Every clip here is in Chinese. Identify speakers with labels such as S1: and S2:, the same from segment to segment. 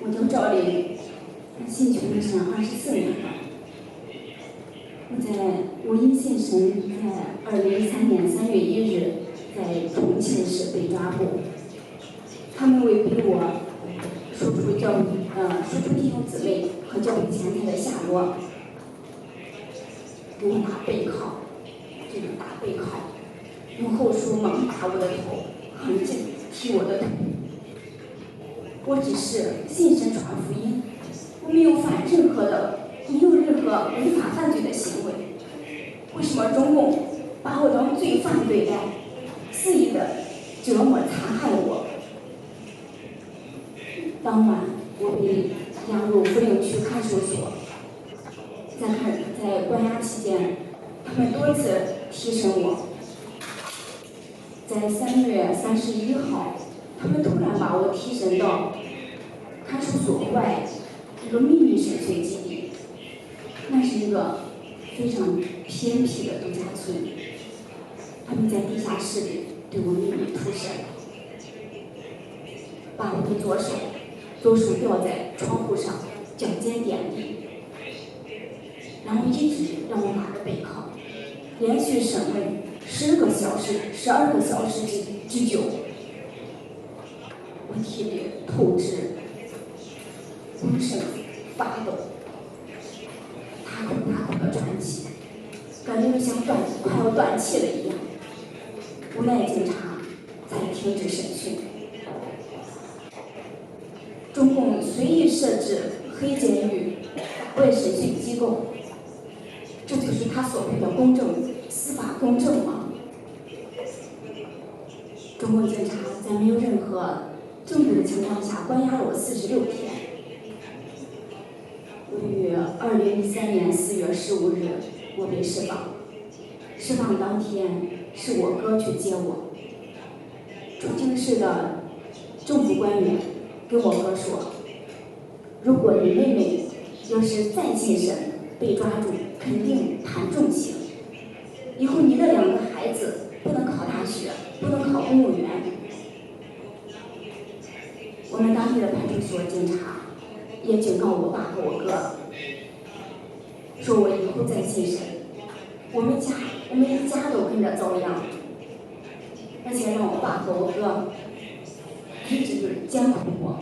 S1: 我就照理信主的神24年了。我因信神在2013年3月1日在重庆市被抓捕，他们为逼我说出弟兄姊妹和教会钱财的下落，给我打背铐，这种打背铐，用后束猛打我的头，狠劲踢我的腿。我只是信神传福音，我没有任何违法犯罪的行为。为什么中共把我当罪犯对待，肆意的折磨残害我？当晚我被押入涪陵区看守所，在关押期间，他们多次提审我。在3月31号，他们突然把我提审到看守所外一个秘密审讯基地，那是一个非常偏僻的度假村。他们在地下室里对我秘密突审，把我的左手吊在窗户上，脚尖点地，然后一直让我拿着背铐，连续审问12个小时之久。我体力透支，浑身发抖，大口的喘气，感觉就像快要断气了一样。无奈警察才停止审讯。中共随意设置黑监狱、打外审讯机构，这就是他所谓的公正、司法公正吗？中共警察在没有任何证据的情况下关押了我46天。于2013年4月15日，我被释放。释放当天是我哥去接我。重庆市的政府官员跟我哥说，如果你妹妹要是再信神被抓住，肯定判重刑。以后你的2个孩子不能考大学，不能考公务员。我们当地的派出所警察也警告我爸和我哥，说我以后再信神，我们一家都跟着遭殃。而且让我爸和我哥一直就是监控我，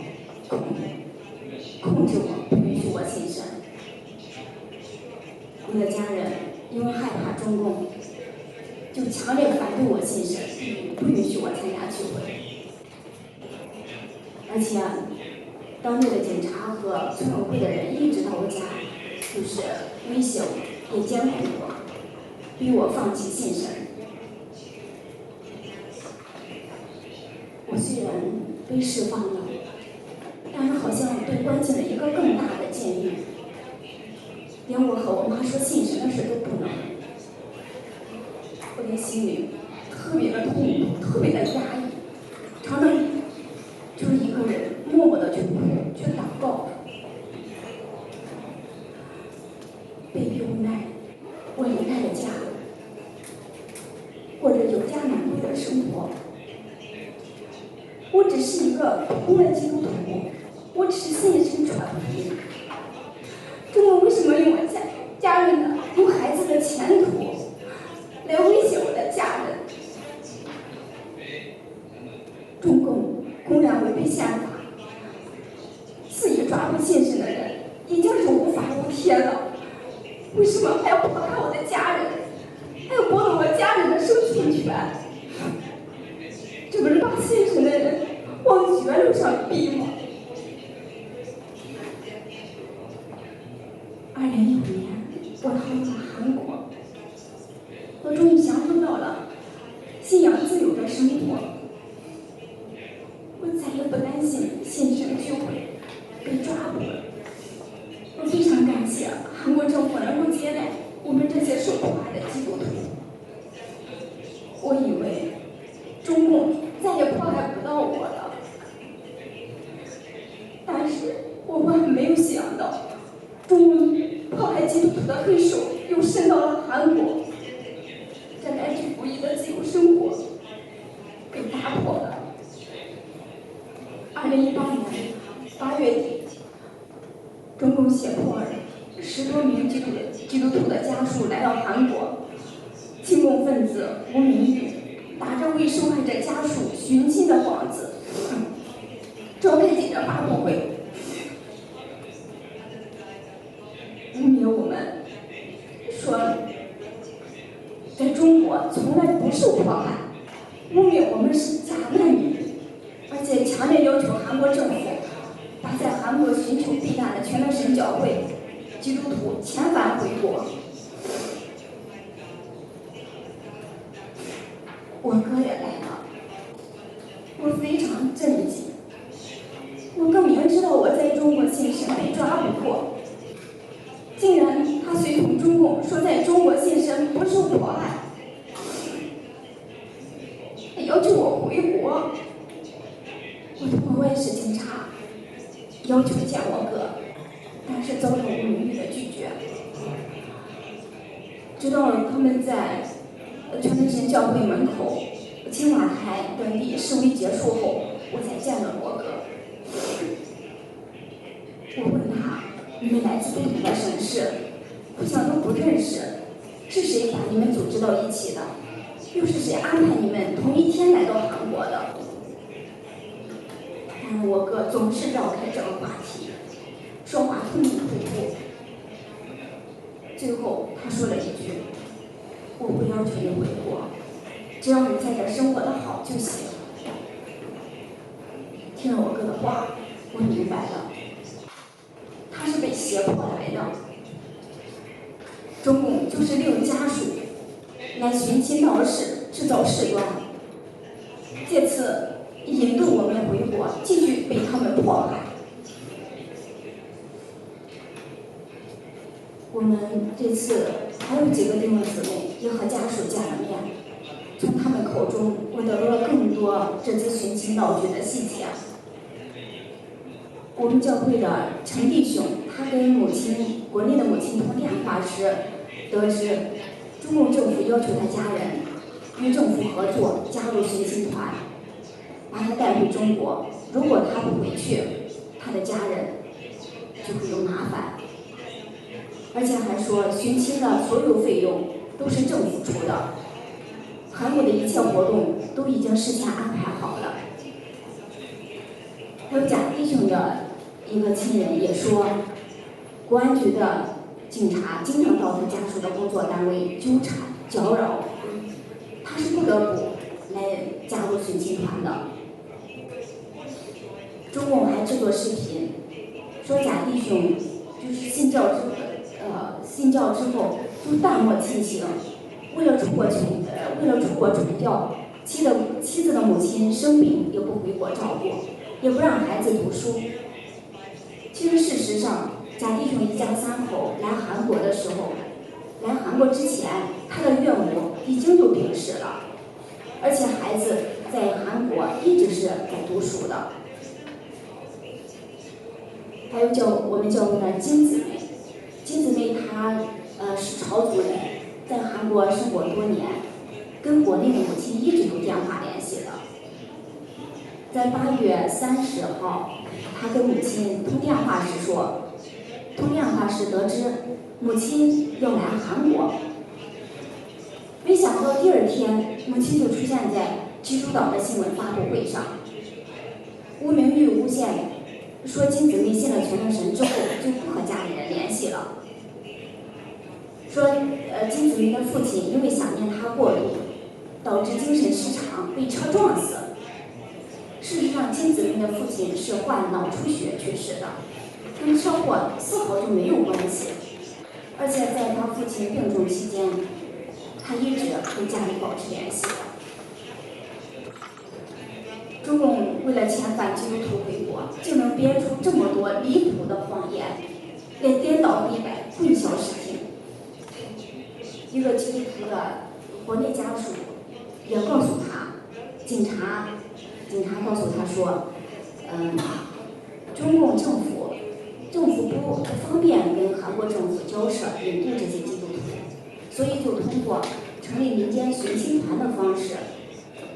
S1: 控制我，不允许我信神。我的家人因为害怕中共，就强烈反对我信神，不允许我参加聚会。而且当地的警察和村委会的人一直到我家，就是威胁我，也监控我，逼我放弃信神。我虽然被释放了，但是好像被关进了一个更大的监狱，连我和我妈说信神的事都不能。我的心里特别的痛苦，特别的压抑，常常就是一个人默默的去哭，去祷告。被逼无奈，我离开了家，过着有家难归的生活。我只是一个普通的基督徒，我只是信神传福音。中国为什么用我家人的、用孩子的前途来威胁我的家人？中共公然违背宪法，肆意抓捕信神的人，已经是无法无天了。为什么还要迫害我的家人，还要剥夺我家人的生存权？这不是把信神的人往绝路上逼吗？2015年，我逃入了韩国，我终于享受到了信仰自由的生活。我再也不担心信神聚会被抓捕了。我非常感谢韩国政府能够接待我们这些受迫害的基督徒。我以为中共再也迫害不到我了，但是我万万没有想到，中共迫害基督徒的黑手又伸到了韩国，这来之不易的自由生活被打破了。2018年8月底，属来到韩国，亲共分子吴明玉打着为受害者家属寻亲的幌子，召开记者发布会，污蔑我们，说在中国从来不受迫害，污蔑我们是假难民，而且强烈要求韩国政府把在韩国寻求避难的全能神教会基督徒遣返回国。我哥也来了，我非常震惊。我哥明知道我在中国献身被抓不破，竟然他随同中共说在中国献身不受迫害，还要求我回国。我的国外是警察，要求见我哥，但是遭到吴明玉的拒绝。直到他们在全能神教会门口、青瓦台等地示威结束后，我才见了我哥。我问他：“你们来自不同的省市，互相都不认识，是谁把你们组织到一起的？又是谁安排你们同一天来到韩国的？”但是我哥总是绕开这个话题，说话吞吞吐吐。最后他说了一句：“我不要求你回国，只要你在这生活的好就行。”听了我哥的话，我明白了，他是被胁迫来的。中共就是利用家属来寻亲闹事，制造事端，借此引渡我们回国，继续被他们迫害。我们这次还有几个弟兄姊妹也和家属见了面，从他们口中我得到了更多这次寻亲闹剧的细节。我们教会的陈弟兄，他跟国内的母亲通电话时，得知中共政府要求他家人与政府合作，加入寻亲团，把他带回中国。如果他不回去，他的家人就会有麻烦。而且还说，寻亲的所有费用都是政府出的，韩国的一切活动都已经事先安排好了。还有贾弟兄的一个亲人也说，国安局的警察经常到他家属的工作单位纠缠搅扰，他是不得不来加入寻亲团的。中共还制作视频，说贾弟兄就是信教之后就淡漠亲情，为了出国传教，妻子的母亲生病也不回国照顾，也不让孩子读书。其实事实上，贾弟兄一家三口来韩国的时候，来韩国之前，他的岳母已经就病逝了，而且孩子在韩国一直是在读书的。还有我们教会的金姊妹，金姊妹她是朝族人，在韩国生活多年，跟国内的母亲一直有电话联系的。在8月30号，她跟母亲通电话时得知母亲要来韩国，没想到第二天母亲就出现在济州岛的新闻发布会上。吴明玉诬陷说金姊妹信了全能神之后就不和家里人联系了，说金姊妹的父亲因为想念她过度，导致精神失常被车撞死。事实上，金姊妹的父亲是患脑出血去世的，跟车祸丝毫就没有关系。而且在他父亲病重期间，他一直跟家里保持联系。中共为了遣返基督徒回国，就能编出这么多离谱的谎言，来颠倒黑白，混淆视听。一个基督徒的国内家属也告诉他，警察告诉他说，中共政府不方便跟韩国政府交涉引渡这些基督徒，所以就通过成立民间寻亲团的方式，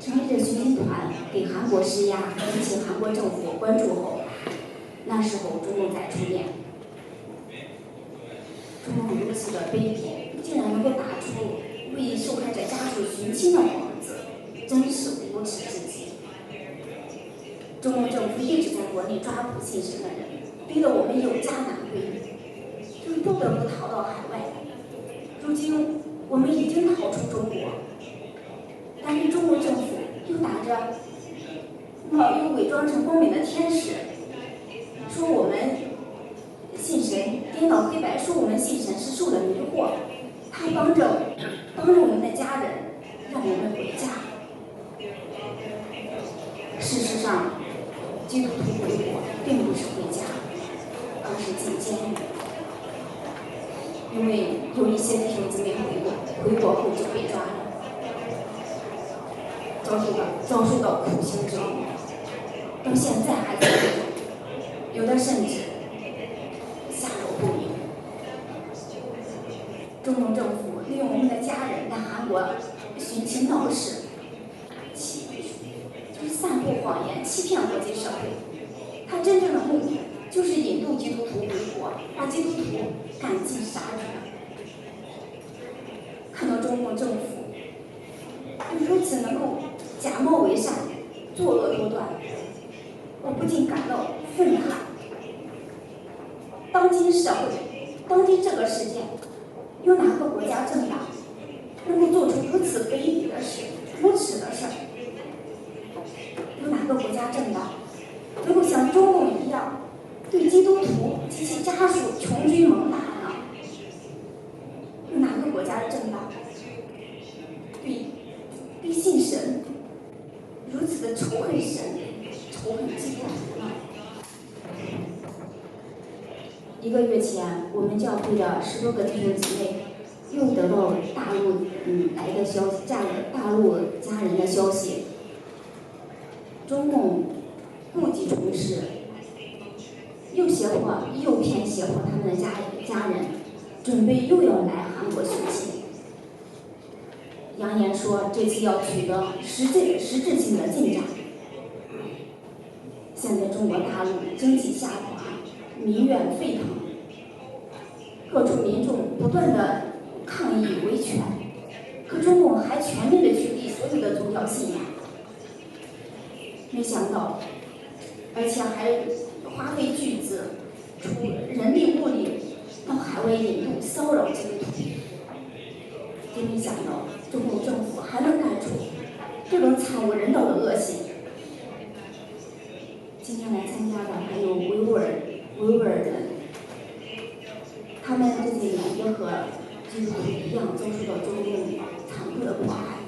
S1: 成立这寻亲团给韩国施压，引起韩国政府关注后，那时候中共才出面。中共如此的卑鄙，竟然能够打出为受害者家属寻亲的幌子，真是无耻至极。中共政府一直在国内抓捕信神的人，逼得我们有家难归，就是不得不逃到海外。如今我们已经逃出中国，但是中国政府又伪装成光明的天使，说我们信神颠倒黑白，说我们信神是受了迷惑，他帮着我们的家人，让我们回家。事实上，基督徒回国并不是回家，而是进监狱。因为有一些弟兄姊妹回国后就被抓了，遭受到苦刑折磨，到现在还在那种，有的甚至下落不明。中共政府利用我们的家人在韩国寻亲闹事，就是散布谎言，欺骗国际社会。他真正的目的就是引渡基督徒回国，把基督徒赶尽杀绝。看到中共政府如此能够假冒为善，作恶多端，我不禁感到愤慨。当今社会，当今这个世界，有哪个国家政党能够做出如此卑鄙的事、无耻的事？有哪个国家政党能够像中共一样，对基督徒及其家属穷追猛打呢？有哪个国家的政党对信神如此的仇恨神、仇恨基督徒呢？1个月前，我们教会的10多个弟兄姊妹又得到大陆来的消息，大陆家人的消息，中共故技重施，又骗胁迫他们的家人，准备又要来韩国寻亲，扬言说这次要取得实质性的进展。现在中国大陆经济下滑，民怨沸腾，各处民众不断的抗议维权，可中共还全面的取缔所有的宗教信仰。没想到，而且还花费巨资，出人力物力到海外引渡骚扰基督徒。真没想到中共政府还能干出这种惨无人道的恶行。今天来参加的还有维吾尔人，他们这些人也和基督徒一样遭受到中共残酷的迫害。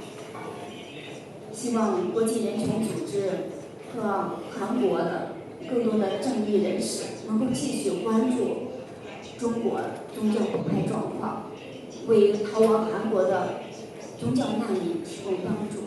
S1: 希望国际人权组织和韩国的更多的正义人士能够继续关注中国宗教迫害状况，为逃亡韩国的宗教难民提供帮助。